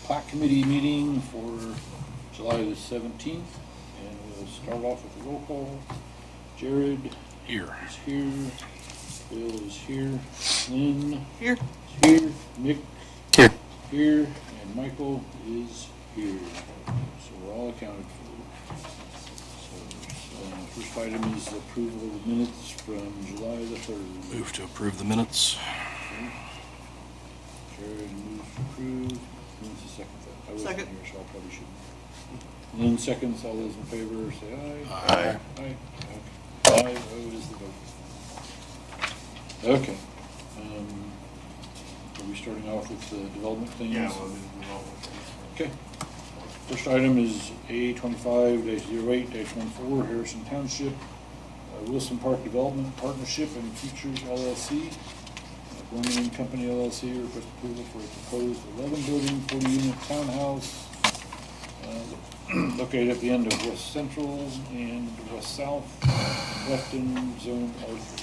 Plat Committee meeting for July the 17th, and we'll start off with a roll call. Jared Here. is here, Bill is here, Lynn Here. is here, Nick Here. here, and Michael is here. So we're all accounted for. So, first item is approval of the minutes from July the 3rd. Move to approve the minutes. Okay. Jared moves to approve. Lynn's the second. I wasn't Second. here, so I probably shouldn't. Lynn seconds. All those in favor say aye. Aye. Aye. Okay. 5-0 is the vote. Okay. Are we starting off with the development things? Yeah, we'll do development. Okay. First item is A25-08-14 Harrison Township, Wilson Park Development Partnership and Futures LLC. Gorman and Company LLC request approval for a proposed 11-building, 40-unit townhouse located at the end of West Central and West South, Lefton Zone R3.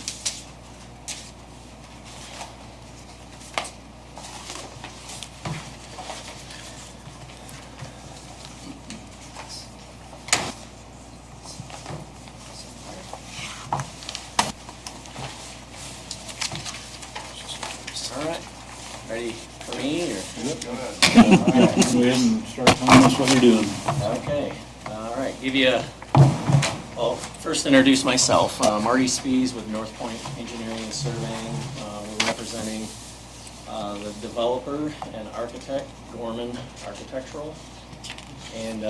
All right, ready for me, or? Yep. Go ahead. All right. Go ahead and start telling us what you're doing. Okay, all right, well, first introduce myself. Marty Spees with North Point Engineering and Surveying. We're representing the developer and architect, Gorman Architectural. And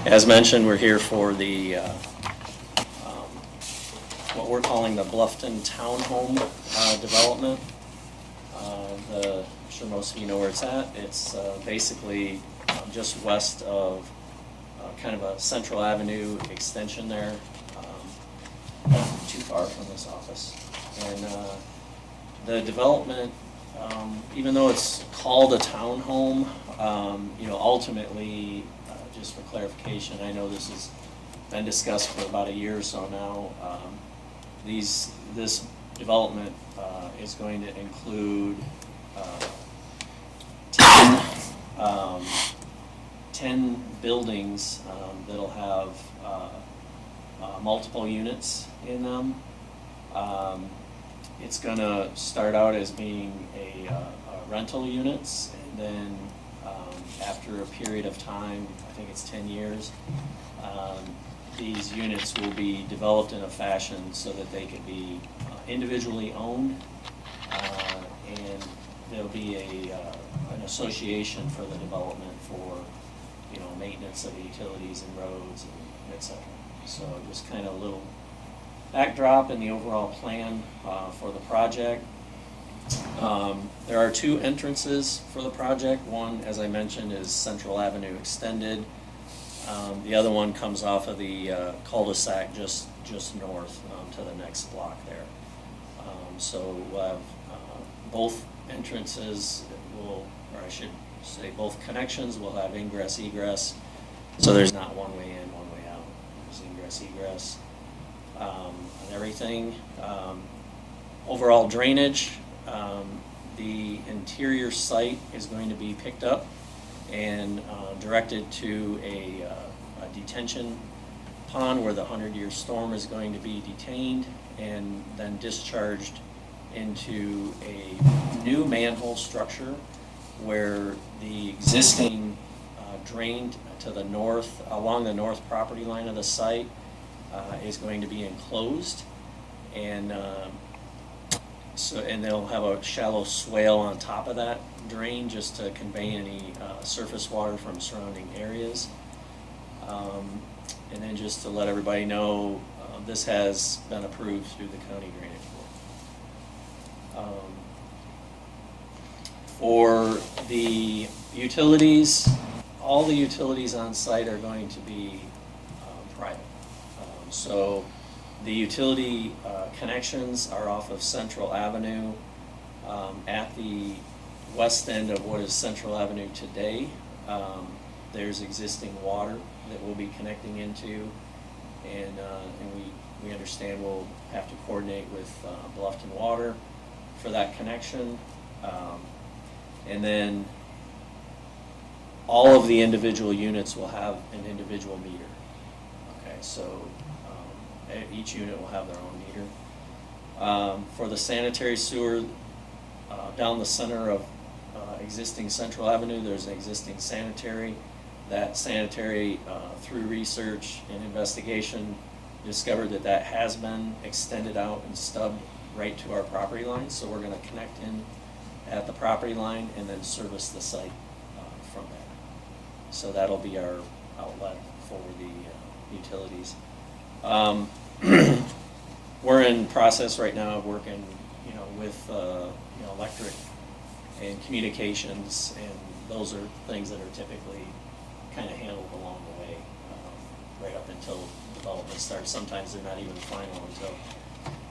as mentioned, we're here for the what we're calling the Bluffton Townhome development. I'm sure most of you know where it's at. It's basically just west of kind of a Central Avenue extension there, not too far from this office. And the development, even though it's called a townhome, ultimately, just for clarification, I know this has been discussed for about a year or so now. This development is going to include 10 buildings that'll have multiple units in them. It's going to start out as being a rental units, and then after a period of time, I think it's 10 years, these units will be developed in a fashion so that they can be individually owned, and there'll be an association for the development for, maintenance of utilities and roads and et cetera. So just kind of a little backdrop in the overall plan for the project. There are 2 entrances for the project. One, as I mentioned, is Central Avenue Extended. The other one comes off of the cul-de-sac just north to the next block there. So we'll have both entrances or I should say both connections will have ingress egress. So there's not one way in, one way out. There's ingress egress and everything. Overall drainage, the interior site is going to be picked up and directed to a detention pond where the 100-year storm is going to be detained and then discharged into a new manhole structure where the existing drain to the north, along the north property line of the site, is going to be enclosed, and they'll have a shallow swale on top of that drain just to convey any surface water from surrounding areas. And then just to let everybody know, this has been approved through the county drainage board. For the utilities, all the utilities on site are going to be private. So the utility connections are off of Central Avenue at the west end of what is Central Avenue today. There's existing water that we'll be connecting into, and we understand we'll have to coordinate with Bluffton Water for that connection. And then all of the individual units will have an individual meter. Okay, so each unit will have their own meter. For the sanitary sewer, down the center of existing Central Avenue, there's an existing sanitary. That sanitary, through research and investigation, discovered that that has been extended out and stubbed right to our property line. So we're going to connect in at the property line and then service the site from there. So that'll be our outlet for the utilities. We're in process right now of working, with electric and communications, and those are things that are typically kind of handled along the way, right up until development starts. Sometimes they're not even final until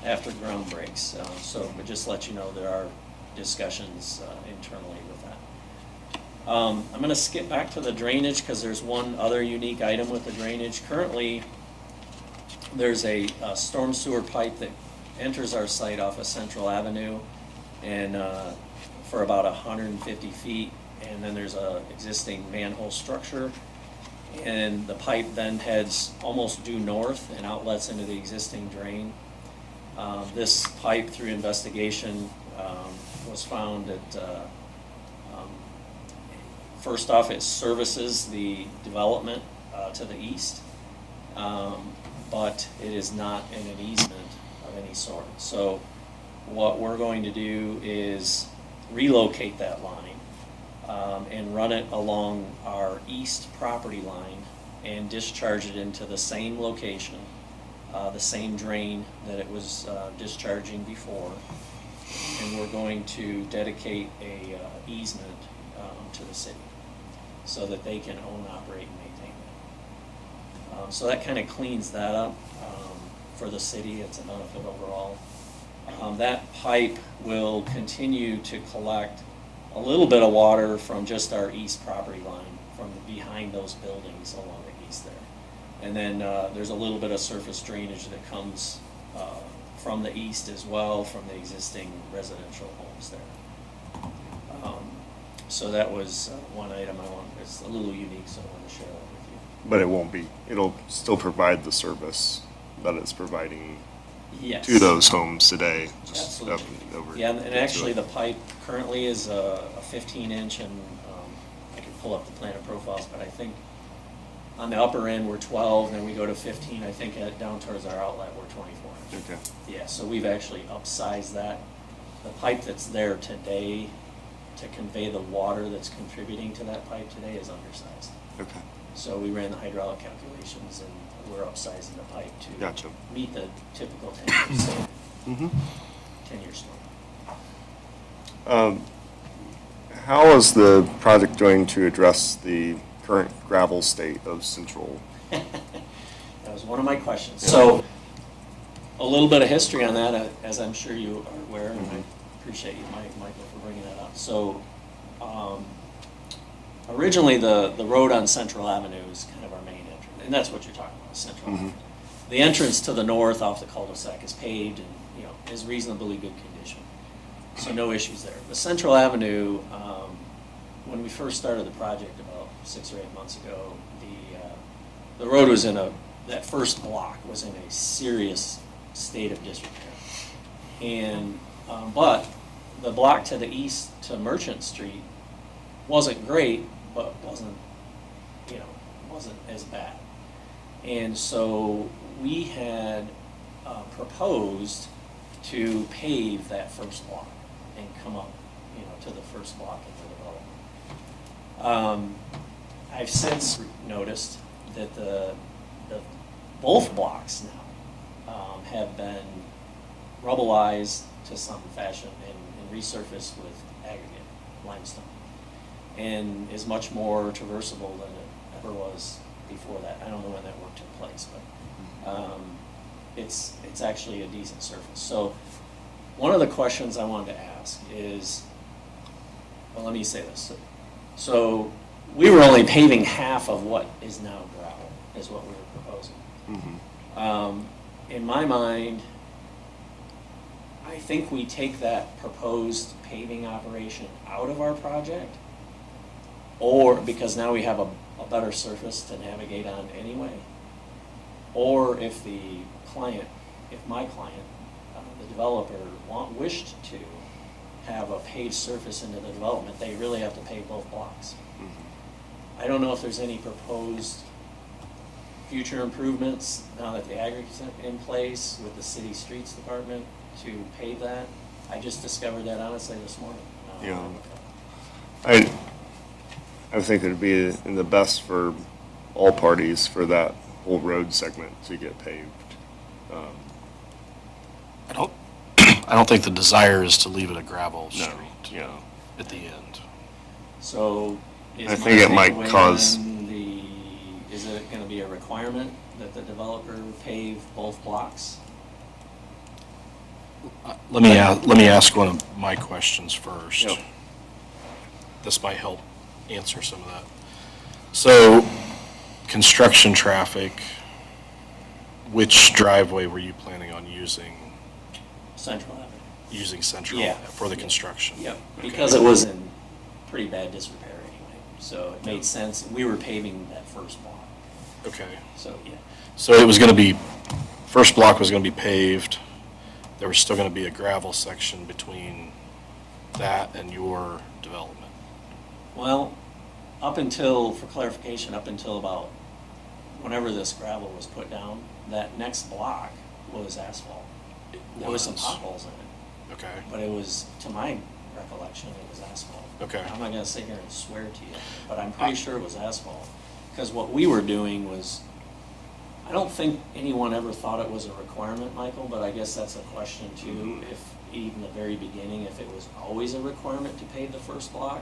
after ground breaks. But just to let you know, there are discussions internally with that. I'm going to skip back to the drainage because there's one other unique item with the drainage. Currently, there's a storm sewer pipe that enters our site off of Central Avenue and for about 150 feet, and then there's a existing manhole structure, and the pipe then heads almost due north and outlets into the existing drain. This pipe, through investigation, was found that first off, it services the development to the east, but it is not in an easement of any sort. So what we're going to do is relocate that line and run it along our east property line and discharge it into the same location, the same drain that it was discharging before. And we're going to dedicate a easement to the city so that they can own, operate, and maintain it. So that kind of cleans that up for the city. It's a benefit overall. That pipe will continue to collect a little bit of water from just our east property line, from behind those buildings along the east there. And then there's a little bit of surface drainage that comes from the east as well, from the existing residential homes there. So that was one item it's a little unique, so I want to share that with you. But it won't be, it'll still provide the service that it's providing Yes. to those homes today. Just up Absolutely. and over Yeah, and into actually it. the pipe currently is a 15-inch, and I can pull up the plan of profiles, but I think on the upper end we're 12, then we go to 15. I think down towards our outlet we're 24 inch. Okay. Yeah, so we've actually upsized that. The pipe that's there today to convey the water that's contributing to that pipe today is undersized. Okay. So we ran the hydraulic calculations and we're upsizing the pipe to Gotcha. meet the typical 10-year standard. Mm-hmm. 10-year storm. How is the project going to address the current gravel state of Central? That was one of my questions. So a little bit of history on that, as I'm sure you are aware, and I appreciate you, Michael, for bringing that up. So originally the road on Central Avenue is kind of our main entrance, and that's what you're talking about, Central Avenue. The entrance to the north off the cul-de-sac is paved and is reasonably good condition. So no issues there. But Central Avenue, when we first started the project about 6 or 8 months ago, the road was that first block was in a serious state of disrepair. And but the block to the east to Merchant Street wasn't great, but wasn't as bad. And so we had proposed to pave that first block and come up, to the first block of the development. I've since noticed that both blocks now have been rubbleized to some fashion and resurfaced with aggregate limestone, and is much more traversable than it ever was before that. I don't know when that work took place, but it's actually a decent surface. So one of the questions I wanted to ask is, well, let me say this. So we were only paving half of what is now gravel, is what we were proposing. Mm-hmm. In my mind, I think we take that proposed paving operation out of our project or because now we have a better surface to navigate on anyway. Or if the client, if my client, the developer wished to have a paved surface into the development, they really have to pave both blocks. I don't know if there's any proposed future improvements now that the aggregate's in place with the city streets department to pave that. I just discovered that honestly this morning. Yeah. I think it'd be in the best for all parties for that whole road segment to get paved. I don't think the desire is to leave it a gravel No, street yeah. at the end. So is I my think it might takeaway cause- then is it gonna be a requirement that the developer pave both blocks? Let me ask one of my questions first. Yep. This might help answer some of that. So, construction traffic, which driveway were you planning on using Central Avenue. Central Yeah. for the construction? Yep, Okay. because it was in pretty bad disrepair anyway, so it made sense. We were paving that first block, Okay. so, yeah. So it was going to be, first block was going to be paved. There was still going to be a gravel section between that and your development. Well, up until, for clarification, up until about whenever this gravel was put down, that next block was asphalt. There was some Was. potholes in it, Okay. but it was, to my recollection, it was asphalt. Okay. I'm not gonna sit here and swear to you, but I'm pretty sure it was asphalt. Because what we were doing was, I don't think anyone ever thought it was a requirement, Michael, but I guess that's a question too. If even the very beginning, if it was always a requirement to pave the first block.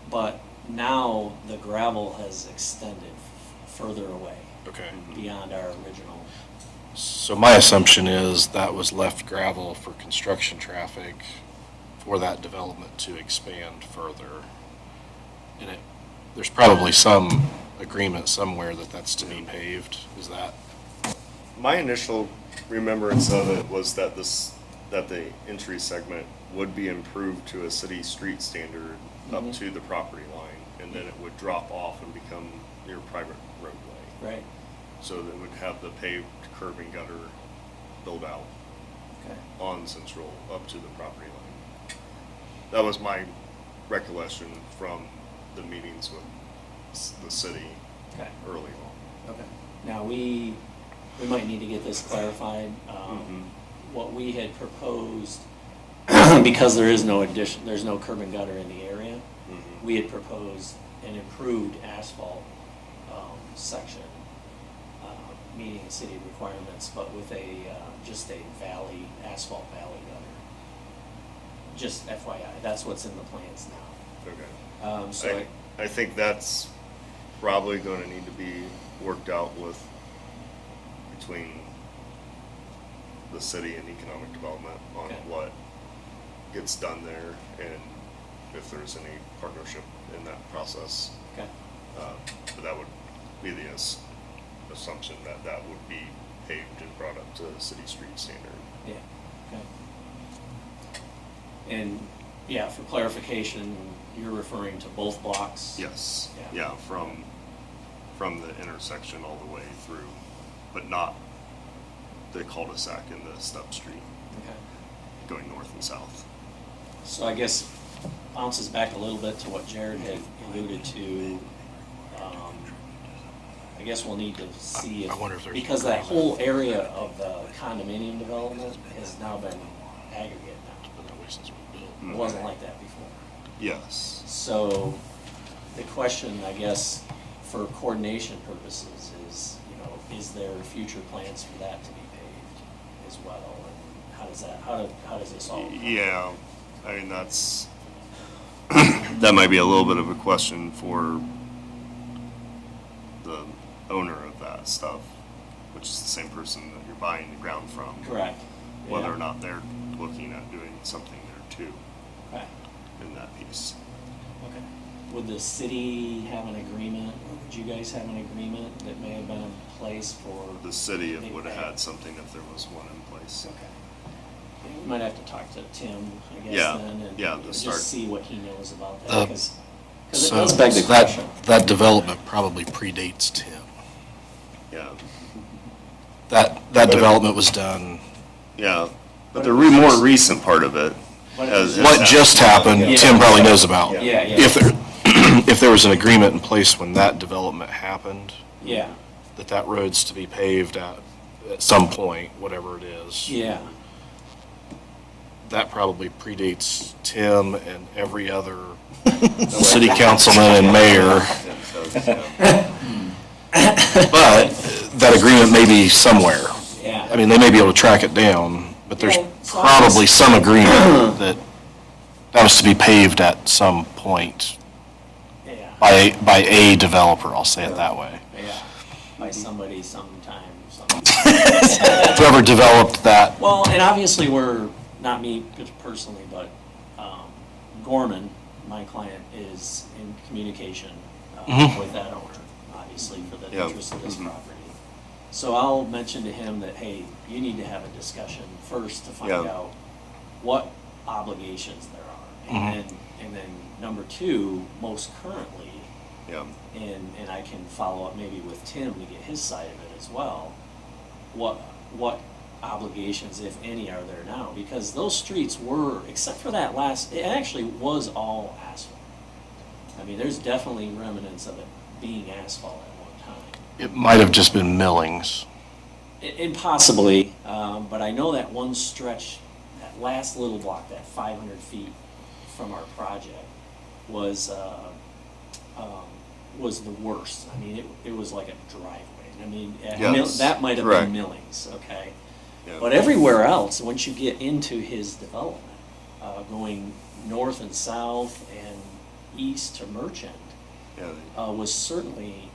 But now the gravel has extended further away Okay. beyond our original. So my assumption is that was left gravel for construction traffic for that development to expand further. And there's probably some agreement somewhere that that's to be paved. Is that? My initial remembrance of it was that that the entry segment would be improved to a city street standard up Mhm. to the property line, and then it would drop off and become your private roadway. Right. So that would have the paved curb and gutter build out Okay. on Central up to the property line. That was my recollection from the meetings with the city Okay. early on. Okay. Now, we might need to get this clarified. What we had proposed, because there is no addition, there's no curb and gutter in the area, we had proposed an improved asphalt section, meeting city requirements, but with just a asphalt valley gutter. Just FYI, that's what's in the plans now. Okay. So I think that's probably going to need to be worked out between the city and economic development on Okay. what gets done there and if there's any partnership in that process. Okay. But that would be the assumption that that would be paved and brought up to city street standard. Yeah, okay. And, yeah, for clarification, you're referring to both blocks? Yes, Yeah. yeah, from the intersection all the way through, but not the cul-de-sac in the stub street Okay. going north and south. So I guess bounces back a little bit to what Jared had alluded to. I guess we'll need to see if, I wonder if there's because that agreement. whole area of the condominium development has now been aggregate now. It's been that way since we built. It wasn't like that before. Yes. So the question, I guess, for coordination purposes is, is there future plans for that to be paved as well? And how does this all? Yeah, I mean, that's, that might be a little bit of a question for the owner of that stuff, which is the same person that you're buying the ground from. Correct. Whether Yeah. or not they're looking at doing something there too, Okay. in that piece. Okay. Would the city have an agreement, or would you guys have an agreement that may have been in place for? The city would have had something if there was one in place. Okay. We might have to talk to Tim, I guess, Yeah, then, and yeah, to start. just see what he knows about that, The- because Because it So does beg the that, question. that development probably predates Tim. Yeah, That development was done, yeah. But the more recent part of it. has what just happened, Yeah. Tim probably knows about. Yeah, yeah. If there, if there was an agreement in place when that development happened, Yeah, that road's to be paved at some point, whatever it is. yeah. That probably predates Tim and every other city councilman and mayor. But that agreement may be somewhere. Yeah. I mean, they may be able to track it down, but there's Yeah, so probably some agreement that was to be paved at some point Yeah, by a developer, I'll say it that way. yeah, by somebody sometime, Whoever developed that, Well, and obviously we're, not me personally, but Gorman, my client, is in communication Mhm. with that owner, obviously, for the Yeah. interest of this Mhm. property. So I'll mention to him that, hey, you need to have a discussion first to find Yeah. out what obligations there are. Mhm. And then number two, most currently, Yeah, and I can follow up maybe with Tim to get his side of it as well, what obligations, if any, are there now? Because those streets were, except for that last, it actually was all asphalt. I mean, there's definitely remnants of it being asphalt at one time. it might have just been millings. And possibly, but I know that one stretch, that last little block, that 500 feet from our project, was the worst. I mean, it was like a driveway. I mean, Yes, that might have correct. been millings, okay? yeah. But everywhere else, once you get into his development, going north and south and east to Merchant, Yeah, was certainly,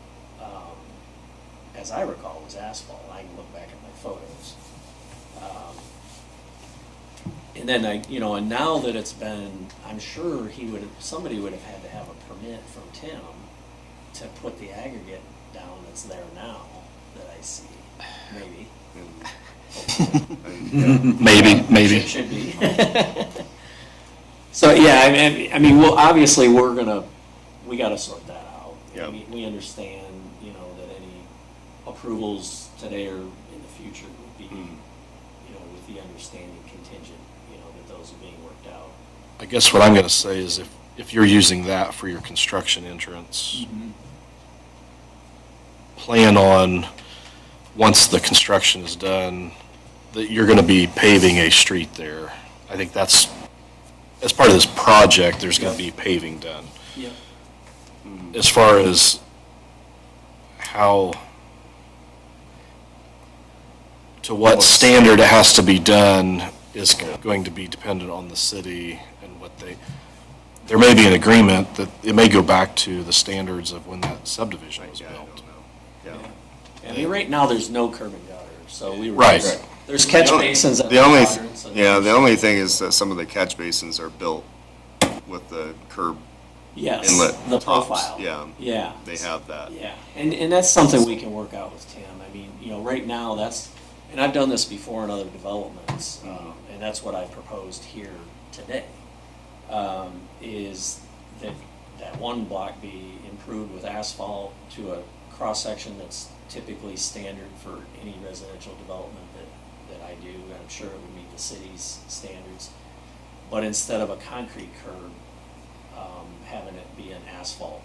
as I recall, was asphalt. I can look back at my photos. And then and now that it's been, I'm sure somebody would have had to have a permit from Tim to put the aggregate down that's there now that I see, maybe. and, yeah. Maybe. Should be. So, yeah, I mean, well, obviously, we gotta sort that out. Yeah. We understand, that any approvals today or in the future would be, with the understanding contingent, that those are being worked out. I guess what I'm going to say is if you're using that for your construction entrance, plan on, once the construction is done, that you're going to be paving a street there. I think as part of this project, there's going to be paving done. Yeah. As far as to what standard it has to be done is going to be dependent on the city and there may be an agreement that it may go back to the standards of when that subdivision was Yeah, I built. don't know. Yeah. I mean, right now, there's no curb and gutter, so we. Right. There's catch The only- basins. and The only, hydrants and- yeah, the only thing is that some of the catch basins are built with the curb Yes, inlet the tops. profile. Yeah, Yeah. they have that. Yeah, and that's something we can work out with Tim. I mean, right now, and I've done this before in other developments, and that's what I proposed here today, is that one block be improved with asphalt to a cross-section that's typically standard for any residential development that I do. I'm sure it would meet the city's standards. But instead of a concrete curb, having it be an asphalt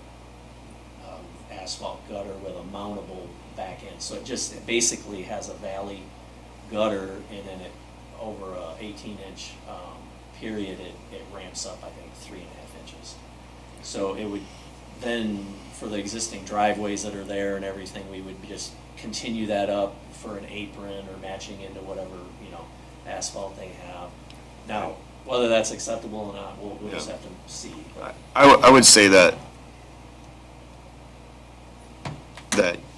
gutter with a mountable back end. So it basically has a valley gutter, and then over a 18-inch period, it ramps up, I think, 3.5 inches. So it would then, for the existing driveways that are there and everything, we would just continue that up for an apron or matching into whatever, asphalt they have. Now, whether that's acceptable or not, we'll just Yeah. have to see. But I would say that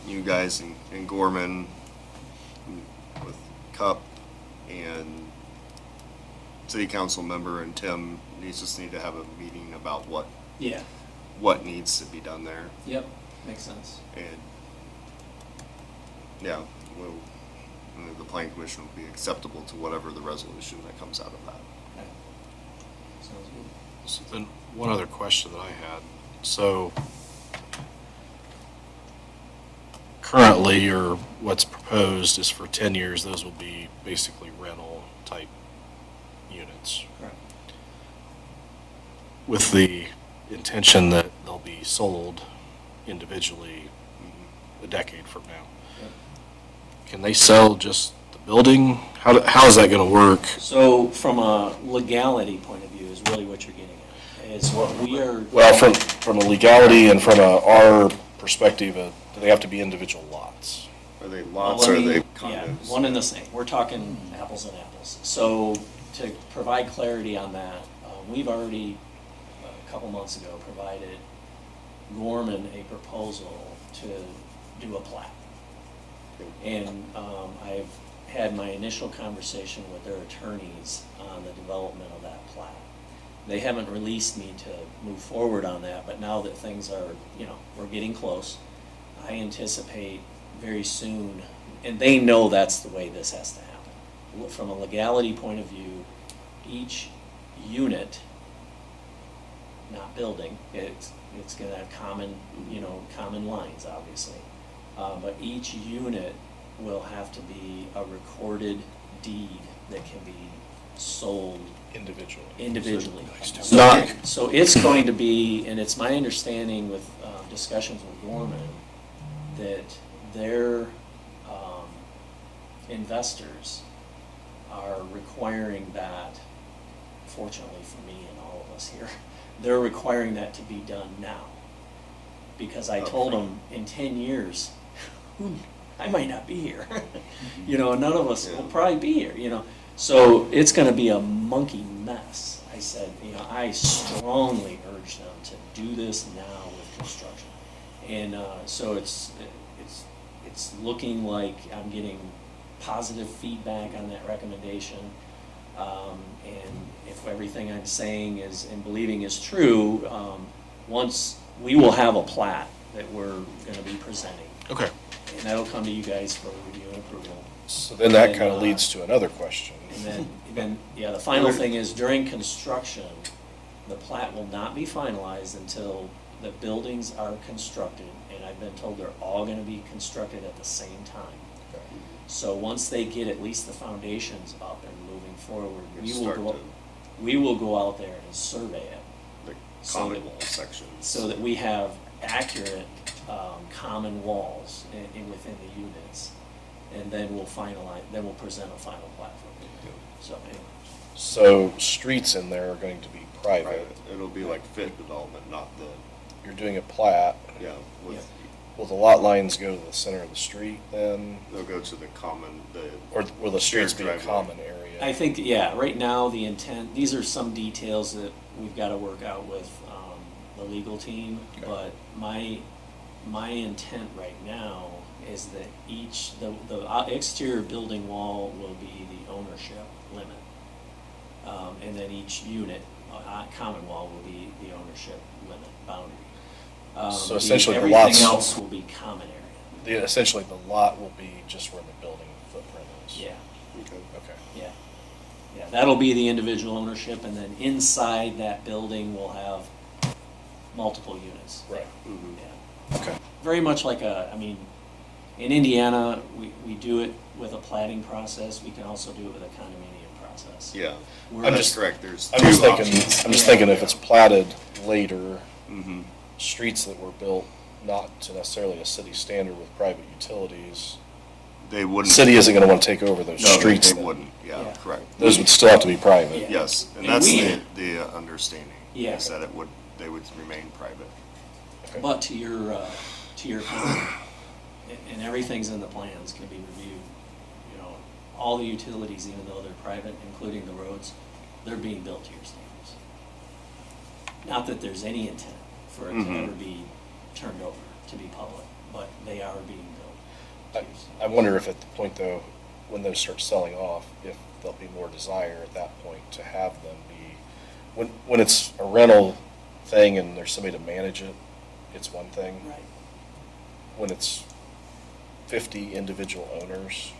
you guys and Gorman with Cup and city council member and Tim just need to have a meeting about yeah, what needs to be done there. yep, makes sense. And, yeah, the planning commission will be acceptable to whatever the resolution that comes out of that. Okay. Sounds good. So then, one other question that I had, So currently, or what's proposed is for 10 years, those will be basically rental type units, Correct. with the intention that they'll be sold individually a decade from now. Yep. Can they sell just the building? How is that going to work? So from a legality point of view is really what you're getting at, is what we are. Well, from a legality and from our perspective, do they have to be individual lots? Are they lots or are they Yeah, condos? one and the same. We're talking apples and apples. So to provide clarity on that, we've already, a couple months ago, provided Gorman a proposal to do a plat. And I've had my initial conversation with their attorneys on the development of that plat. They haven't released me to move forward on that, but now that things are, we're getting close, I anticipate very soon, and they know that's the way this has to happen. From a legality point of view, each unit, not building, it's gonna have common lines, obviously. But each unit will have to be a recorded deed that can be sold individually. So it's going to be, and it's my understanding with discussions with Gorman, that their investors are requiring that, fortunately for me and all of us here, they're requiring that to be done now. Because I told them in 10 years, I might not be here. None of us will probably be here, So it's gonna be a monkey mess. I said, I strongly urge them to do this now with construction. And so it's looking like I'm getting positive feedback on that recommendation. And if everything I'm saying is and believing is true, once we will have a plat that we're gonna be presenting. Okay. And that'll come to you guys for review and approval. So then that kind of leads to another question. And then, the final thing is during construction, the plat will not be finalized until the buildings are constructed. And I've been told they're all gonna be constructed at the same time. So once they get at least the foundations up and moving forward, we will go out there and survey it. The So common that- wall sections. So that we have accurate, common walls within the units. And then we'll present a final plat for you. So anyway. So streets in there are going to be private. Private. It'll be like fit development, not the, You're doing a plat. with, Will the lot lines go to the center of the street then? they'll go to the common, Or will the streets shared be a driveway. common area? I think, right now, the intent, these are some details that we've got to work out with the legal team, Okay. but my intent right now is that the exterior building wall will be the ownership limit. And then each unit, common wall will be the ownership limit boundary. So essentially the lots- Everything else will be common area. Essentially, the lot will be just where the building footprint is? Yeah. Okay. Yeah, that'll be the individual ownership, and then inside that building, we'll have multiple units. Right. Mhm. Yeah. Okay. Very much like in Indiana, we do it with a platting process, we can also do it with a condominium process. Yeah, We're that's just- correct, there's I'm just two thinking, options. I'm just thinking if it's platted later, Mhm. streets that were built not to necessarily a city standard with private utilities, They the wouldn't. city isn't gonna wanna take over those No, streets they then. wouldn't, yeah, Yeah. correct. Those would still have to be private. Yeah. Yes, and And that's we- the understanding. Yeah. Is that they would remain private. Okay. But to your comment, and everything's in the plans, can be reviewed, all the utilities, even though they're private, including the roads, they're being built to your standards. Not that there's any intent for it to Mhm. ever be turned over to be public, but they are being built to your standards. I wonder if at the point though, when those start selling off, if there'll be more desire at that point to have them be, when it's a rental thing and there's somebody to manage it, it's one thing. Right. When it's 50 individual owners,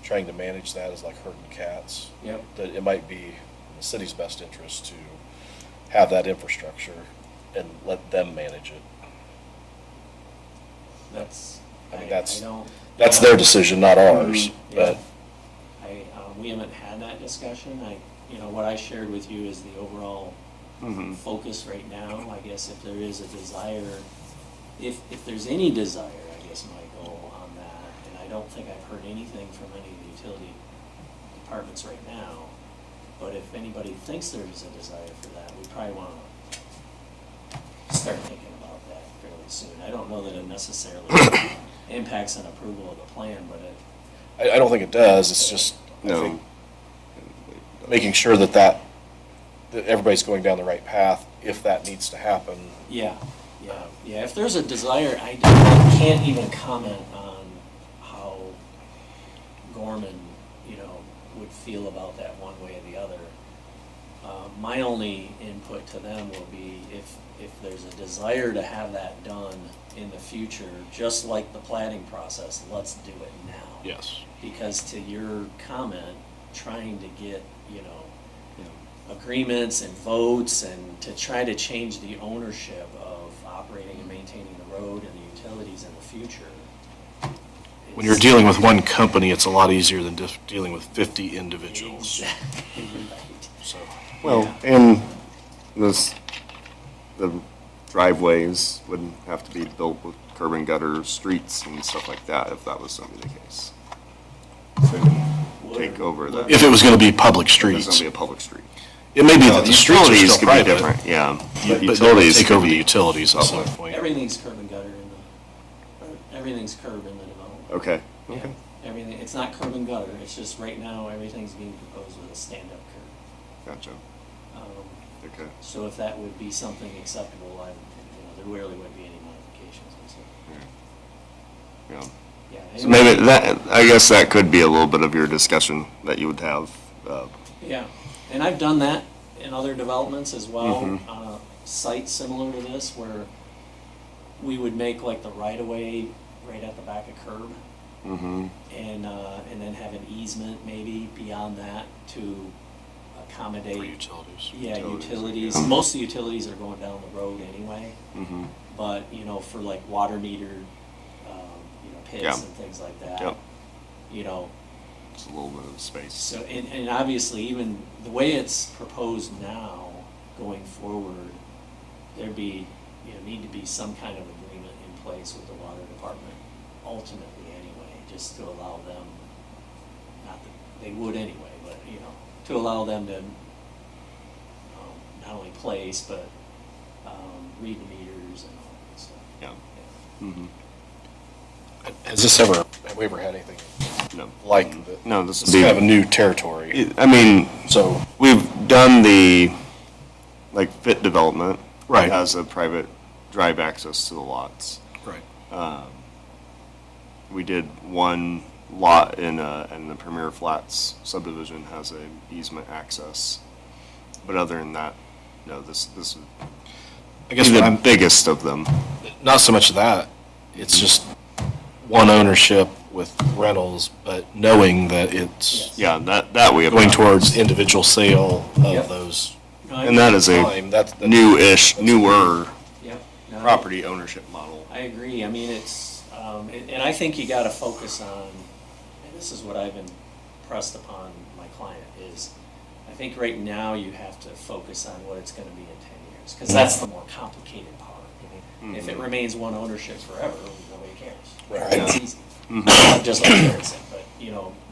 trying to manage that is like herding cats. Yep. That it might be in the city's best interest to have that infrastructure and let them manage it. That's, I mean, I that's don't. That's their decision, not ours, but. We haven't had that discussion. What I shared with you is the overall Mhm. focus right now. I guess if there is a desire, if there's any desire, I guess, Michael, on that, and I don't think I've heard anything from any of the utility departments right now, but if anybody thinks there's a desire for that, we probably want to start thinking about that fairly soon. I don't know that it necessarily impacts on approval of the plan, but I don't think it does, it's just, I No. think, making sure that everybody's going down the right path, if that needs to happen. yeah. If there's a desire, I can't even comment on how Gorman, would feel about that one way or the other. My only input to them will be if there's a desire to have that done in the future, just like the planning process, let's do it now. Yes. Because to your comment, trying to get, agreements and votes and to try to change the ownership of operating and maintaining the road and the utilities in the future. When you're dealing with one company, it's a lot easier than just dealing with 50 individuals, Exactly right. so. Well, Yeah. and the driveways wouldn't have to be built with curb and gutter streets and stuff like that if that was going to be the case. So they can take over that. If it was gonna be public If it's going streets, to be a public street. it may be No, that the streets are utilities still could be private. different, yeah. But they would Utilities take could over the be utilities at some public. point. Everything's curb and gutter everything's curb in the development. Okay, Yeah, okay. everything, it's not curb and gutter, it's just right now, everything's being proposed with a stand-up curb. Gotcha. Um, Okay. So if that would be something acceptable, there really wouldn't be any modifications. Yeah. Yeah. So maybe that, I guess that could be a little bit of your discussion that you would have. Yeah, and I've done that in other developments as well, Mhm. on a site similar to this, where we would make like the right-of-way right at the back of curb, Mm-hmm. and then have an easement maybe beyond that to accommodate. For utilities. Yeah, Utilities, utilities. yeah. Most of the utilities are going down the road anyway, Mm-hmm. but, for like water metered, pits Yeah. and things like that. Yep. You know, It's a little bit of space. so, and obviously even the way it's proposed now, going forward, there'd be, need to be some kind of agreement in place with the water department ultimately anyway, just to allow them, not that they would anyway, but, to allow them to, not only place, but, read the meters and all that stuff. Yeah. Yeah. Mm-hmm. Have we ever had anything No. like that? No, this It's would be. kind of a new territory, I mean, so. we've done the, fit development. Right. It has a private drive access to the lots. Right. We did one lot in the Premier Flats subdivision has a easement access. But other than that, no, this I would guess be what the I'm, biggest of them. not so much of that, it's just one ownership with rentals, but knowing that it's Yeah, that we have. going towards individual sale Yep. of those. No, I And that is a Time, that's newer Yep. No, property ownership model. I agree. I mean, it's, and I think you gotta focus on, and this is what I've impressed upon my client, is I think right now you have to focus on what it's gonna be in 10 years, because that's the more complicated part. If it Mhm. remains one ownership forever, nobody cares. Right. It's easy, Mhm. just like Jared said, but,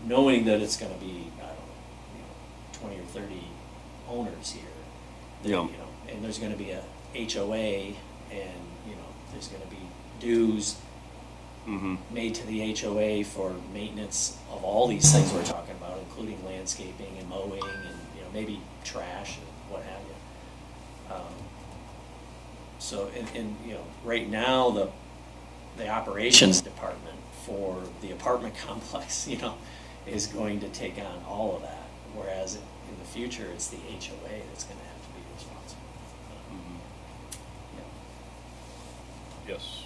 knowing that it's gonna be, I don't know, 20 or 30 owners here, that, Yeah. and there's gonna be a HOA, and, there's gonna be dues Mhm. made to the HOA for maintenance of all these things we're talking about, including landscaping and mowing and, maybe trash and what have you. So, right now, the operations department for the apartment complex, is going to take on all of that, whereas in the future, it's the HOA that's gonna have to be responsible. Yeah. Yes.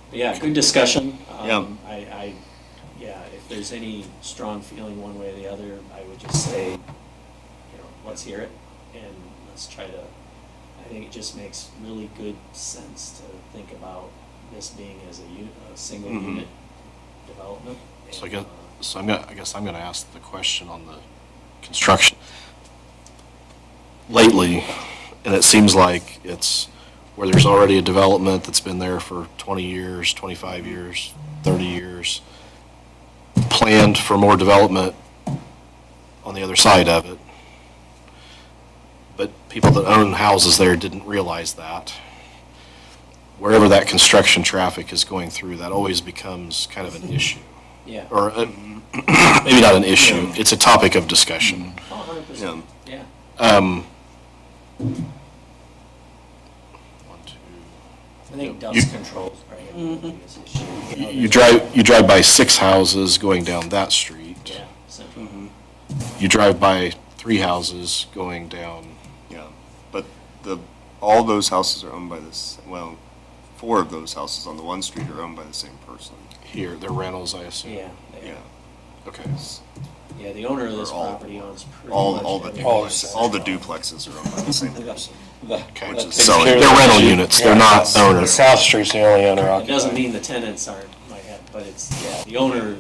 But yeah, good discussion. Yeah. If there's any strong feeling one way or the other, I would just say, let's hear it, and let's try to, I think it just makes really good sense to think about this being as a single Mhm. unit development. So And, I guess I'm gonna ask the question on the construction. Lately, and it seems like it's where there's already a development that's been there for 20 years, 25 years, 30 years, planned for more development on the other side of it. But people that own houses there didn't realize that. Wherever that construction traffic is going through, that always becomes kind of an issue. Yeah. Or maybe not an issue, it's a topic of discussion. Oh, 100%, yeah. One, two. I think You- dust control is probably the biggest issue. know, You there's- drive by 6 houses going down that street. Yeah, central. You drive by 3 houses going down, Yeah, but all those houses are owned by this, well, 4 of those houses on the one street are owned by the same person. here, they're rentals, I assume? Yeah, they Yeah. are. Okay. Yeah, the owner of this Or all- property owns pretty All much the everything. all the duplexes are owned by the same person. Okay. Which is That selling. takes care They're of rental the- units, they're yeah, not that's- owners. South Street's the only owner It occupied. doesn't mean the tenants aren't, might have, but it's, yeah, the owner.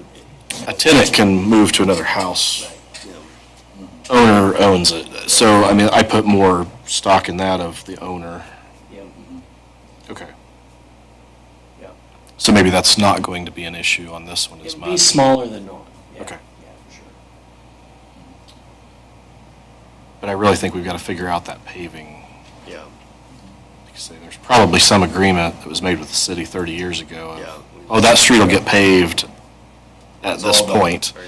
A tenant can move to another house. Right. Yeah. Owner owns it. So, I mean, I put more stock in that of the owner. Yeah, Okay. yeah. So maybe that's not going to be an issue on this one as It'd be much. smaller than normal. Yeah, Okay. yeah, for sure. But I really think we've got to figure out that paving. Yeah, Like I say, there's probably some agreement that was made with the city 30 years ago. of, yeah. Oh, that street will get paved at It's this all done. point. Yeah.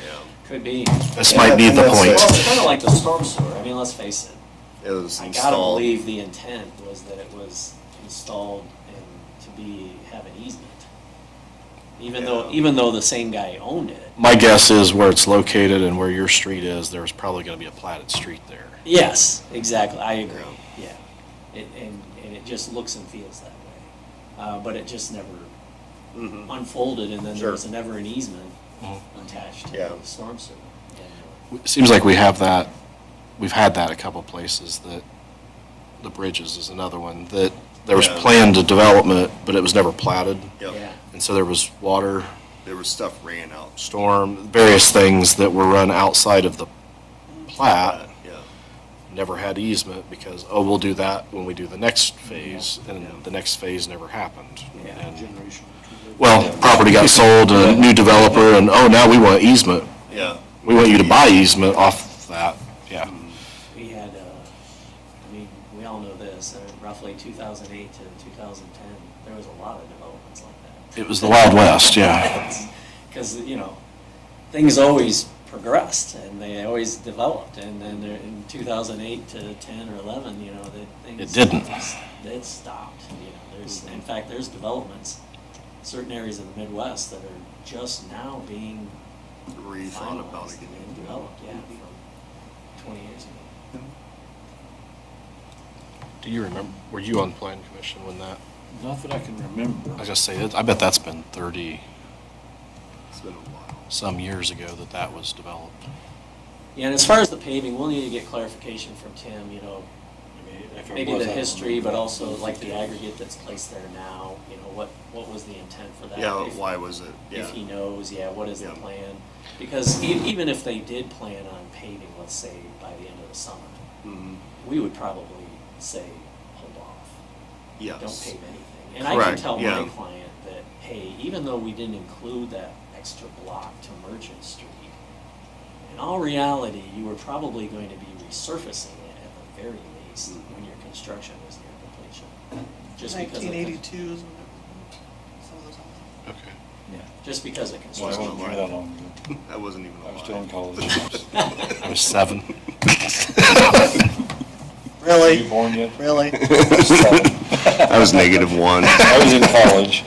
Could be. This might be the and that's point. Well, it's kind of like the storm sewer. I mean, let's face it. It was I gotta installed. believe the intent was that it was installed and have an easement. Yeah. Even though the same guy owned it. My guess is where it's located and where your street is, there's probably going to be a platted street there. Yes, exactly, I agree, yeah. And it just looks and feels that way. But it just never Mhm. unfolded, and then there Sure. was never an easement Mhm. attached to Yeah. the storm sewer. And, It seems like we have that, we've had that a couple places, that the Bridges is another one, that there was Yeah. planned development, but it was never platted. Yep. Yeah, And so there was water, There was stuff ran out. storm, various things that were run outside of the plat, Yeah. never had easement because, oh, we'll do that when we do the next phase, and Yeah. the next phase never happened. Yeah. And- Generation. Well, property got sold to a new developer, and, oh, now we want easement. Yeah. We want you to buy easement off that, yeah. we had, I mean, we all know this, roughly 2008 to 2010, there was a lot of developments like that. It was the Wild West, yeah. Because, things always progressed and they always developed. And then in 2008 to 10 or 11, the things. It didn't. It stopped. In fact, there's developments, certain areas of the Midwest that are just now being Rethought about finalized it again. and developed, yeah, from 20 years ago. Do you remember, were you on Plan Commission when that, Not that I can remember. I was gonna say, I bet that's been 30 It's been a while. some years ago that was developed. Yeah, and as far as the paving, we'll need to get clarification from Tim, If it maybe was, the I don't history, remember. but also like the aggregate that's placed there now, what was the intent for that? Yeah, If- why was it? Yeah. If he knows, what is the Yeah. plan? Because even if they did plan on paving, let's say, by the end of the summer, Mhm. we would probably say, hold off. Yes. Don't pave anything. And I can Correct, tell my yeah. client that, hey, even though we didn't include that extra block to Merchant Street, in all reality, you were probably going to be resurfacing it at the very least when your construction was near completion. Just because of. 1982 is when some of those houses. Okay. Yeah, just because of Well, I construction. wasn't here that long ago. I wasn't even I was alive. still in college. I was 7. Were Really? you born yet? Really? I was -1. I was in college.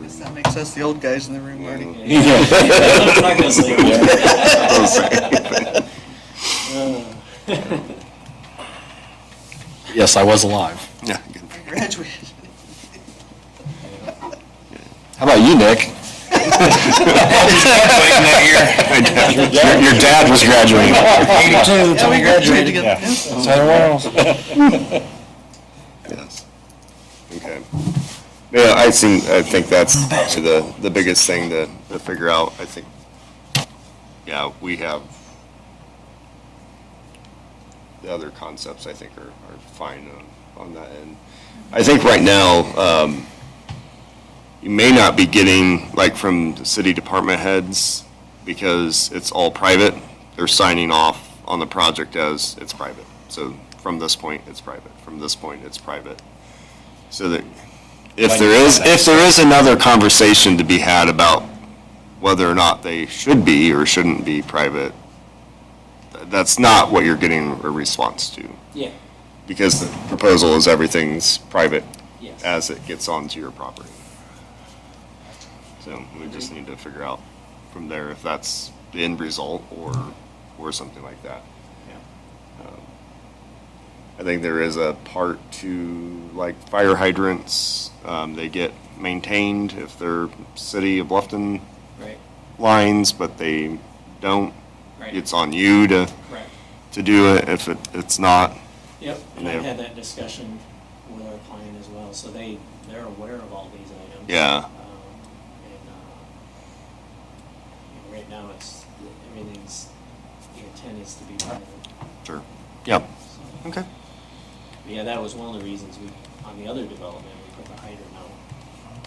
Guess that makes us the old guys in the room, Marty. Yeah. I'm not gonna say that. Yes, I was alive. Yeah. good. I graduated. How about you, Nick? Your dad was graduating. 82, until we graduated. together. Yeah. Southern Wells. Yes. Okay. Yeah, I think that's the biggest thing to figure out. I think, yeah, we have, the other concepts I think are fine on that end. I think right now, you may not be getting, like, from the city department heads, because it's all private. They're signing off on the project as it's private. So from this point, it's private. From this point, it's private. So that if there is another conversation to be had about whether or not they should be or shouldn't be private, that's not what you're getting a response to. Yeah, Because the proposal is everything's private yes. as it gets onto your property. So we just need to figure out from there if that's the end result or something like that. I think there is a part to, like, fire hydrants, they get maintained if they're city of Bluffton Right, lines, but they don't. right. It's on you Correct. to do it if it's not. Yep, and Yeah. I've had that discussion with our client as well, so they're aware of all these items. Yeah. And, right now, everything's, the intent is to be private. Sure. Yep. So, Okay. yeah, that was one of the reasons on the other development, we put the hydrant out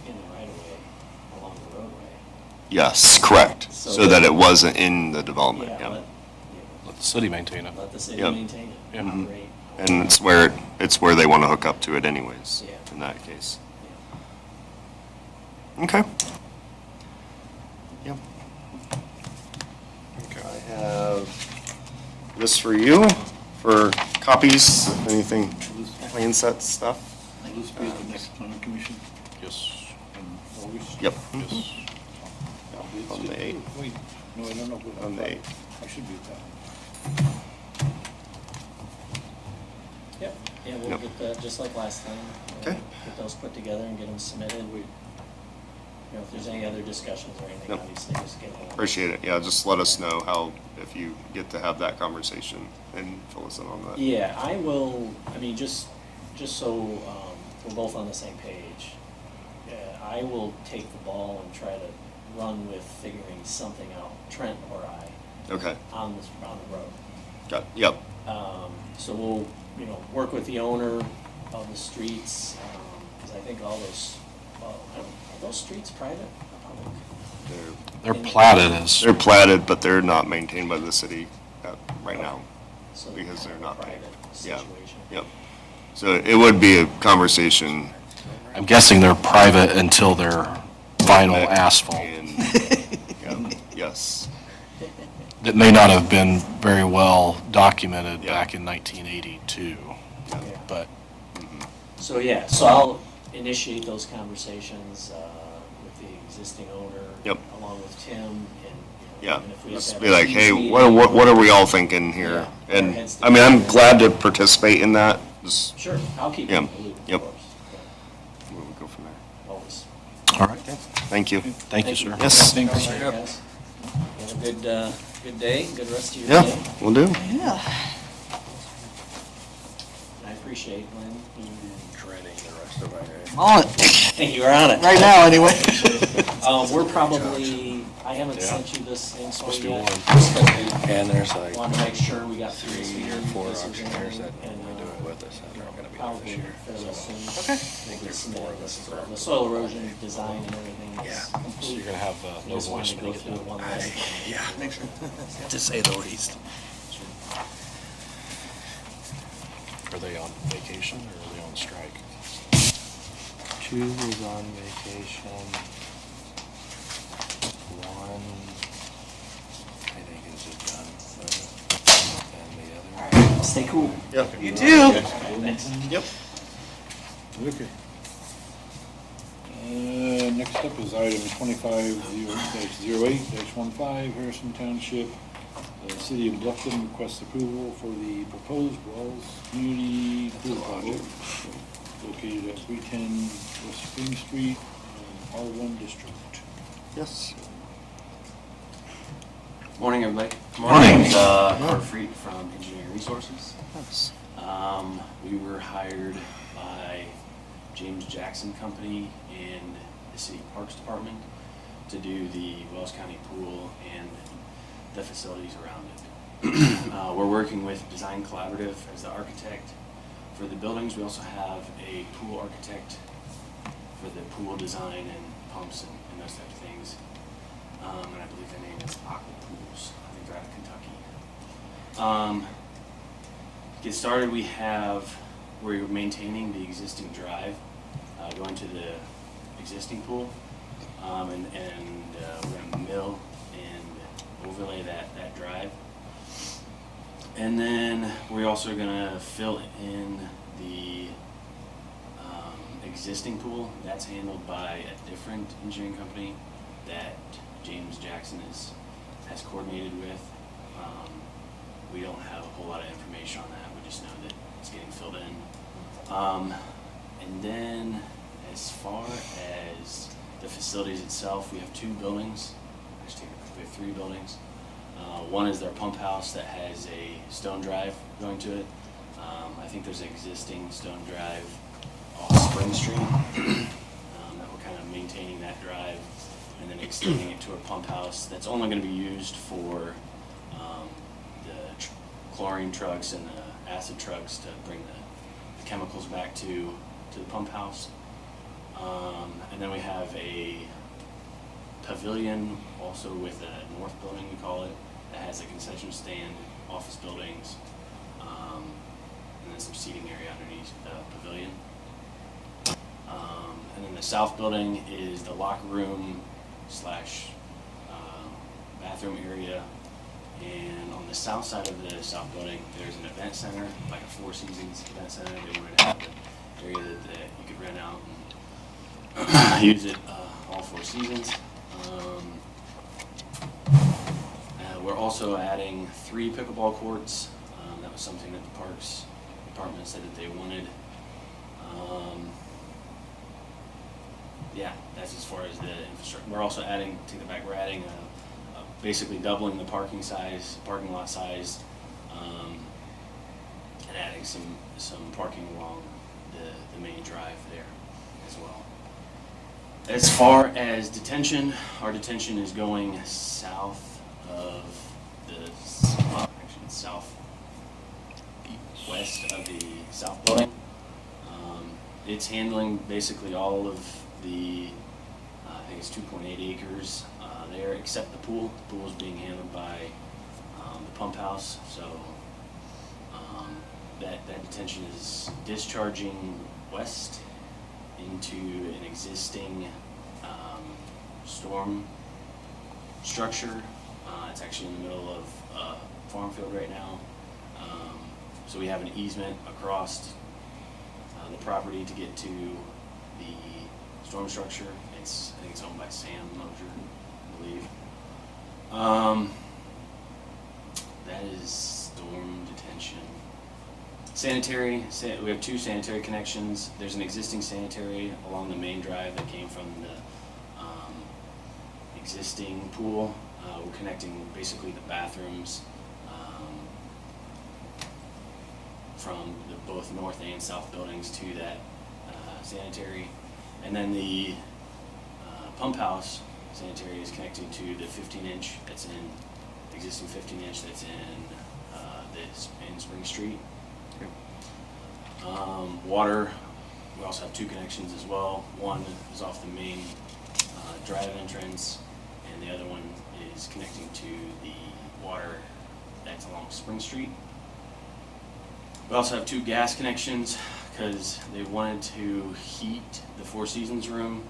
in the right of way along the roadway. Yes, correct. So So that it wasn't in the development. Yeah, Yep. Let the city maintain it. let the city Yep. maintain it, Yeah. Mhm. operate. And it's where they want to hook up to it anyways, Yeah. in that case. Yeah. Okay. Yep. I have this for you, for copies, of anything, plan set stuff. Will this be at the next planning commission Yes, in August? Yep. yes. On the 8th. Wait, no, I don't know. On the 8th. I should be at that one. Yep, yeah, we'll Yep. get that, just like last time. Okay. Get those put together and get them submitted. If there's any other discussions or anything, Yep. obviously, just get them. Appreciate it. Yeah, just let us know if you get to have that conversation and fill us in on that. Yeah, I will, I mean, just so we're both on the same page, I will take the ball and try to run with figuring something out, Trent or I, Okay. on the road. Got, yep. So we'll, work with the owner of the streets, because I think all those, are those streets private or public? They're platted as, They're platted, but they're not maintained by the city right now. So Because they're kind of a not private Yeah. situation. Yep. So it would be a conversation. I'm guessing they're private until they're final asphalt. And, yeah, yes. That may not have been very well documented Yeah. back in 1982, Yeah. but So, yeah, so I'll initiate those conversations with the existing owner. Yep. Along with Tim and, Yeah, and if we have to just have be a like, teams hey, meeting- what are we all thinking here? Yeah. And, Heads I mean, I'm together. glad to participate in that, just, Sure, I'll keep you Yeah, in the loop, yep. of course. where we go from there. Always. all right. Thank you. Thank you, sir. Yes. Appreciate it, guys. Have a good day, good rest of your day. Yeah, will do. Yeah. I appreciate, Lynn, you Dreading the rest of my day. On it, you were on it. right now, anyway. We're probably, I haven't sent you this info Supposed to be yet. one. just 'cause we And there's like wanted to make sure we got through this 3 year. or 4 This is auctioneers that and, normally do it with us that are gonna be there probably this year. fairly soon. Okay. I think there's 4 of us. The soil erosion design and everything is Yeah. So complete. you're gonna have We no just wanted voice to when go you get through it done. one last time. Yeah, Make sure. to say the least. Are they on vacation or are they on strike? 2 is on vacation. 1, I think is just done. And the other. Stay cool. Yep. You too. Thanks. Yep. Okay. Next up is item 25-08-15, Harrison Township. The City of Bluffton requests approval for the proposed Wells Community Pool Project located at 310 West Spring Street, R1 District. Yes. Morning, everybody. Morning. Carter Freet from Engineering Resources. Yes. We were hired by James Jackson Company and the City Parks Department to do the Wells County Pool and the facilities around it. We're working with Design Collaborative as the architect for the buildings. We also have a pool architect for the pool design and pumps and those types of things. And I believe their name is Aqua Pools. I think they're out of Kentucky. To get started, we're maintaining the existing drive, going to the existing pool, and we're gonna mill and overlay that drive. And then we're also gonna fill in the existing pool. That's handled by a different engineering company that James Jackson has coordinated with. We don't have a whole lot of information on that. We just know that it's getting filled in. And then as far as the facilities itself, we have 2 buildings. Actually, we have 3 buildings. One is their pump house that has a stone drive going to it. I think there's an existing stone drive off Spring Street that we're kind of maintaining that drive and then extending it to a pump house that's only going to be used for the chlorine trucks and the acid trucks to bring the chemicals back to the pump house. And then we have a pavilion also with a north building, we call it, that has a concession stand, office buildings, and then some seating area underneath the pavilion. And then the south building is the locker room slash bathroom area. And on the south side of the south building, there's an event center, like a Four Seasons event center. They wanted to have an area that you could rent out and use it all 4 seasons. We're also adding 3 pickleball courts. That was something that the Parks Department said that they wanted. Yeah, that's as far as the infrastructure. We're also adding, take that back, we're adding basically doubling the parking lot size, and adding some parking along the main drive there as well. As far as detention, our detention is going south of actually it's southwest of the south building. It's handling basically all of the, I think it's 2.8 acres there, except the pool. The pool is being handled by the pump house, so that detention is discharging west into an existing storm structure. It's actually in the middle of a farm field right now. So we have an easement across the property to get to the storm structure. I think it's owned by Sam Mosier, I believe. That is storm detention. Sanitary, we have 2 sanitary connections. There's an existing sanitary along the main drive that came from the existing pool. We're connecting basically the bathrooms from both north and south buildings to that sanitary. And then the pump house sanitary is connected to the 15-inch that's in, the existing 15-inch that's in Spring Street. Water, we also have 2 connections as well. One is off the main drive entrance, and the other one is connecting to the water that's along Spring Street. We also have 2 gas connections because they wanted to heat the Four Seasons room,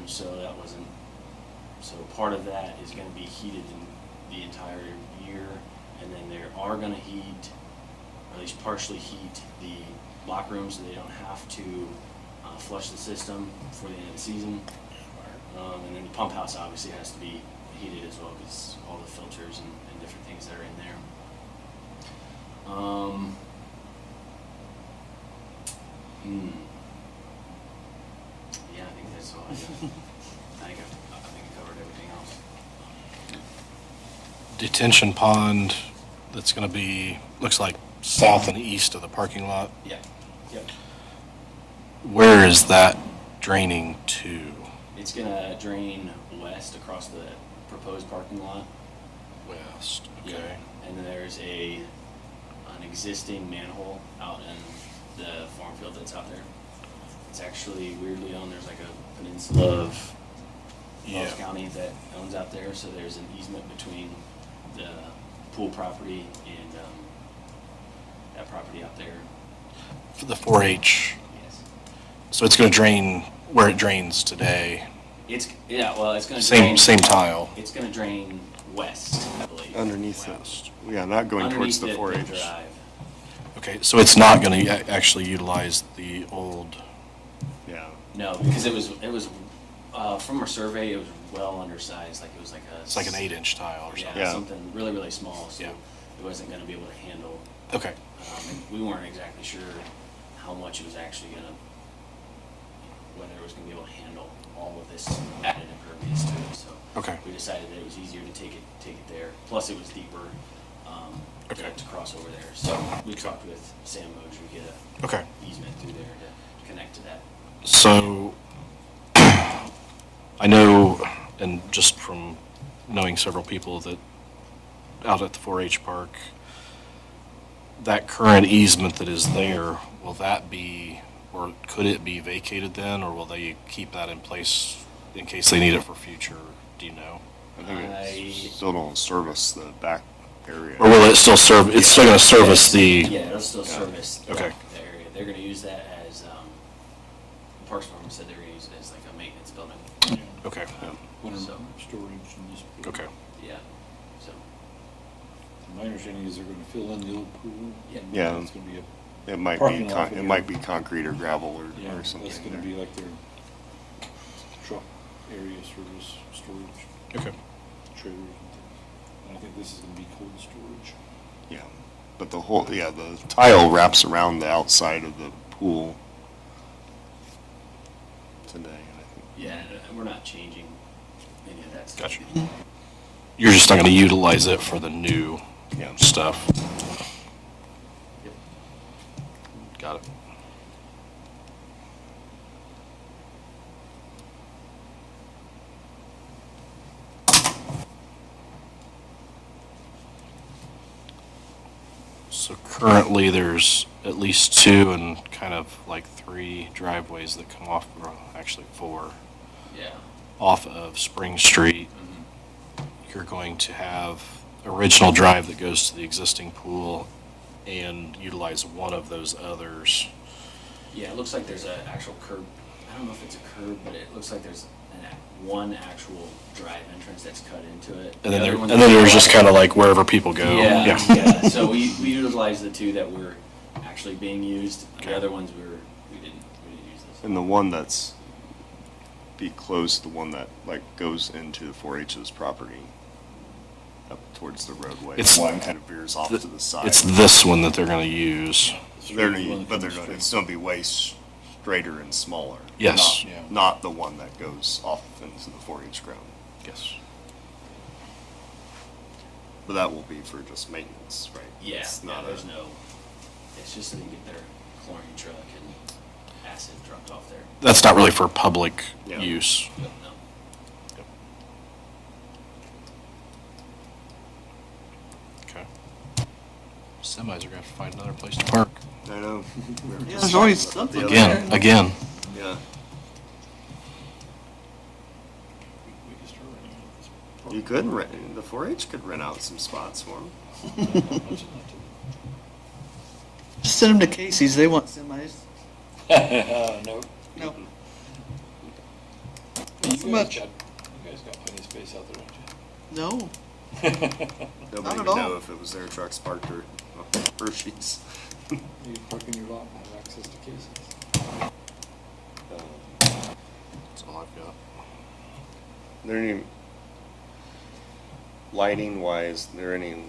so part of that is going to be heated in the entire year, and then they are going to heat, or at least partially heat, the locker rooms so they don't have to flush the system before the end of the season. And then the pump house obviously has to be heated as well because all the filters and different things that are in there. Yeah, I think that's all I got. I think I covered detention pond that's gonna be, looks like south and east of the parking lot. Yeah, yep. Where is that draining to? It's gonna drain west across the proposed parking lot. West, Yeah. okay. And then there's an existing manhole out in the farm field that's out there. It's actually weirdly owned, there's like a peninsula of Wells County that owns out there, so there's an easement between the pool property and, that property out there. For the 4-H, Yes. so it's gonna drain where it drains today? It's, yeah, well, it's gonna drain. Same tile? It's gonna drain west, I believe. Underneath West. it. Yeah, not going towards the Underneath 4-H. drive. Okay, so it's not gonna actually utilize the old, Yeah. No, because it was, from our survey, it was well undersized, like it was like a. it's like an 8-inch tile or something? Yeah. Something really, really small, so Yeah. it wasn't gonna be able to handle. Okay, And we weren't exactly sure how much it was actually gonna, whether it was gonna be able to handle all of this added impervious to it, so. okay, We decided that it was easier to take it there, plus it was deeper, Okay. to cross over there. So we talked with Sam Moj, we get a okay. easement through there to connect to that. So, I know, and just from knowing several people that, out at the 4-H park, that current easement that is there, will that be, or could it be vacated then, or will they keep that in place in case they need it for future, do you know? I think it still don't service the back area. Or will it still serve, it's still gonna service the, Yeah, it'll still service the Okay. the area. They're gonna use that as, the Parks Department said they're gonna use it as like a maintenance building. okay, Winter So- storage and this. okay. Yeah, so, My understanding is they're gonna fill in the old pool. Yeah. and Yeah. It's gonna be a, It might be, Parking lot for it the- might be concrete or gravel yeah, or something. that's gonna there. be like their truck areas for this storage, Okay. trailers and things. And I think this is gonna be cold storage. Yeah, but the whole, yeah, the tile wraps around the outside of the pool today, and I think. yeah, and we're not changing any of that stuff. Gotcha. You're just not gonna utilize it for the new Yeah. stuff? Yep. Got it. So currently, there's at least 2 and kind of like 3 driveways that come off, or actually 4, Yeah. off of Spring Street. Mhm. You're going to have original drive that goes to the existing pool and utilize one of those others. Yeah, it looks like there's an actual curb. I don't know if it's a curb, but it looks like there's one actual drive entrance that's cut into it. And then The other there, one's and then there's just kind of like wherever people go. Yeah, yeah. So we utilize the 2 that were actually being used. Okay. The other ones we didn't use this. And the one that's be close, the one that like goes into the 4-H's property up towards the roadway. It's- One kind of veers off to the side. It's this one that they're gonna use. They're The one gonna, that but they're comes gonna, straight. it's gonna be way straighter and smaller. Yes. Not- Yeah. Not the one that goes off into the 4-H ground. Yes. But that will be for just maintenance, right? Yeah, It's yeah, not there's a- no, it's just so they can get their chlorine truck and acid dropped off there. That's not really for public Yeah. use. But no. Okay. Semis are gonna have to find another place to park. I know. Yeah, there's always something Again, again. Yeah. We just are running out of this park. You could rent, the 4-H could rent out some spots for them. Not much enough Just send them to Casey's, they want semis. to- No. No. You Not so much. You guys got plenty of space out there, No. don't you? Nobody Not at would all. know if it was their trucks parked or Hershey's. You can park in your lot and have access to cases. That's all I've got. There any, lighting wise, there any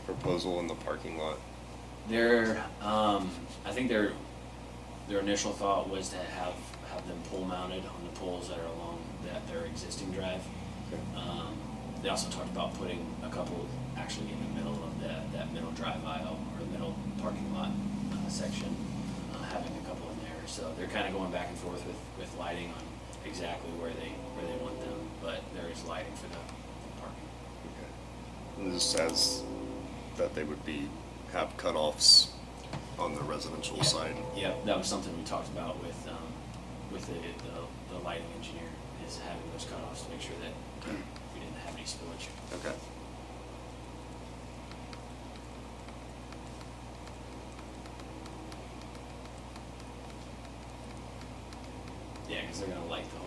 proposal in the parking lot? I think their initial thought was to have them pole mounted on the poles that are along their existing drive. They also talked about putting a couple actually in the middle of that middle drive aisle or the middle parking lot section, having a couple in there. So they're kind of going back and forth with lighting on exactly where they want them, but there is lighting for the parking. Okay. And this says that they would have cutoffs on the residential side. Yeah, that was something we talked about with the lighting engineer, is having those cutoffs to make sure that we didn't have any spillage. Okay. Yeah, because they're gonna light the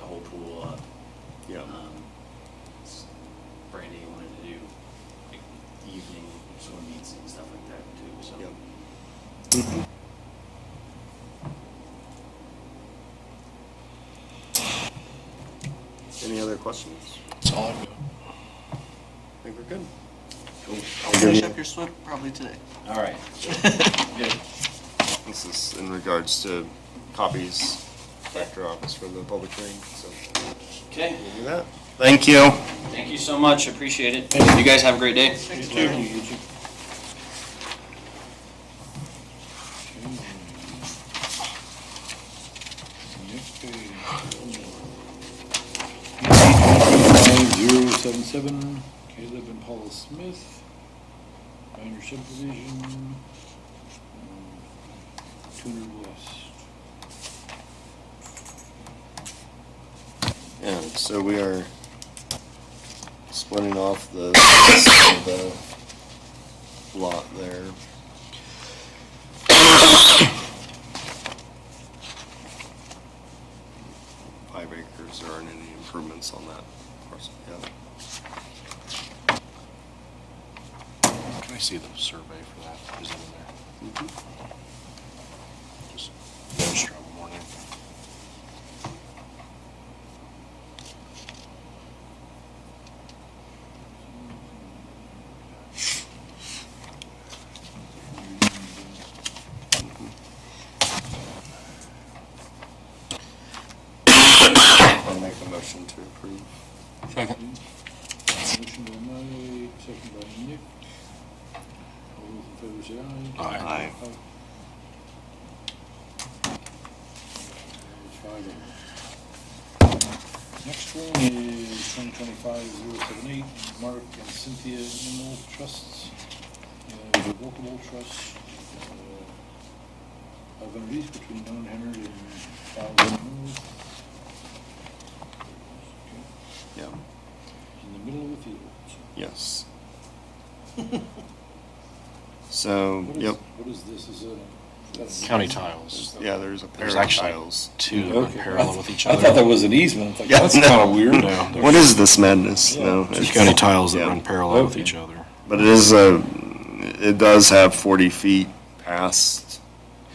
whole pool up. Yeah. Brandy wanted to do like, evening swim meets and stuff like that too, so. Yep. Any other questions? That's all I've got. I think we're good. Cool. I'll finish up your SWIP probably today. All right. Good. This is in regards to copies back to our office for the public hearing, so Okay. we'll do that. Thank you. Thank you so much. Appreciate it. You guys have a great day. Thank you. Next page. 077, Caleb and Paula Smith, minor subdivision, 200 West. Yeah, so we are splitting off the lot there. 5 acres, there aren't any improvements on that parcel yet. Can I see the survey for that? Is it in there? Just register in the morning. I'll make a motion to approve. Second. Motion by Mike, second by Nick. All those in favor say aye. Aye. There's 5 Next one is 2025-078, Mark and Cynthia Mineral Trusts, Revocable Trust, 500 east between 900 and 1000 north. Okay. Yeah, In the middle of the field. yes. So, What is- yep, What is this? Is a? that's- County tiles. yeah, there's a pair There's of actually tiles. two that run Okay. parallel with each I other. thought that was an easement. It's like, Yeah, that's no. kind of weird. No. What is this madness? Yeah. No, There's it's- county tiles that yeah. run parallel with Okay. each other. But it does have 40 feet past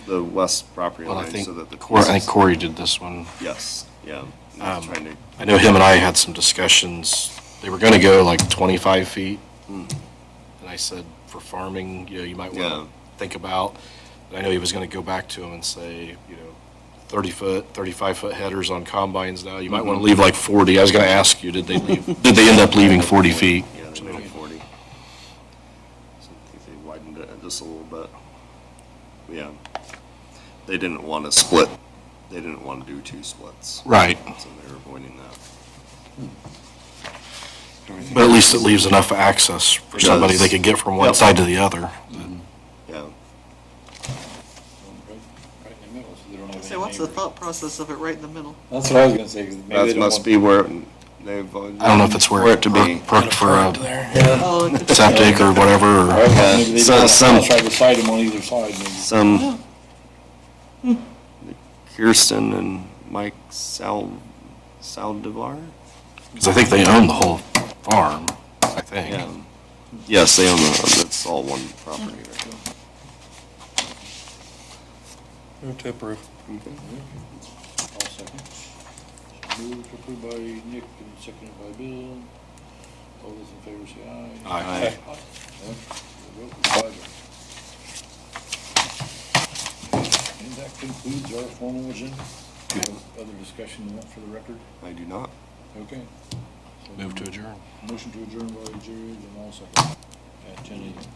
the west property Well, I line, think, so that the. I think Corey did this one. Yes, yeah. Trying to, I know him and I had some discussions. They were gonna go like 25 feet. And I said, for farming, you might Yeah. wanna think about. And I know he was gonna go back to him and say, 30-foot, 35-foot headers on combines now. You might wanna leave like 40. I was gonna ask you, did they end up leaving 40 feet? yeah, they made it 40. So I think they widened it just a little bit. Yeah. They didn't want to split, they didn't want to do 2 splits. Right. So they were avoiding that. But at least it leaves enough access for It somebody does. they could get from one Yep. side to the other. Yeah. Right in the middle, so they don't have Say, any what's the neighbors. thought process of it right in the middle? That's what I was gonna say, 'cause maybe they That don't must want- be where they've. I don't know if it's where it to be. perked for a Oh, it could- septic or whatever. Or Or maybe they So- don't some- want to try to side them on either side, maybe. Some, Kirsten and Mike Saldivar? Because I think they own the whole farm, I think. Yeah. Yes, they own that's all one property right Move to approve. there. I'll second. Moved to approve by Nick and seconded by Bill. All those in favor say aye. Aye. Yeah, the vote is 5. And that concludes our formal agenda. Do you have other discussion you want for the record? I do not. Okay. So Move to adjourn. Motion to adjourn by Jerry, Jamal second. At 10 a.m.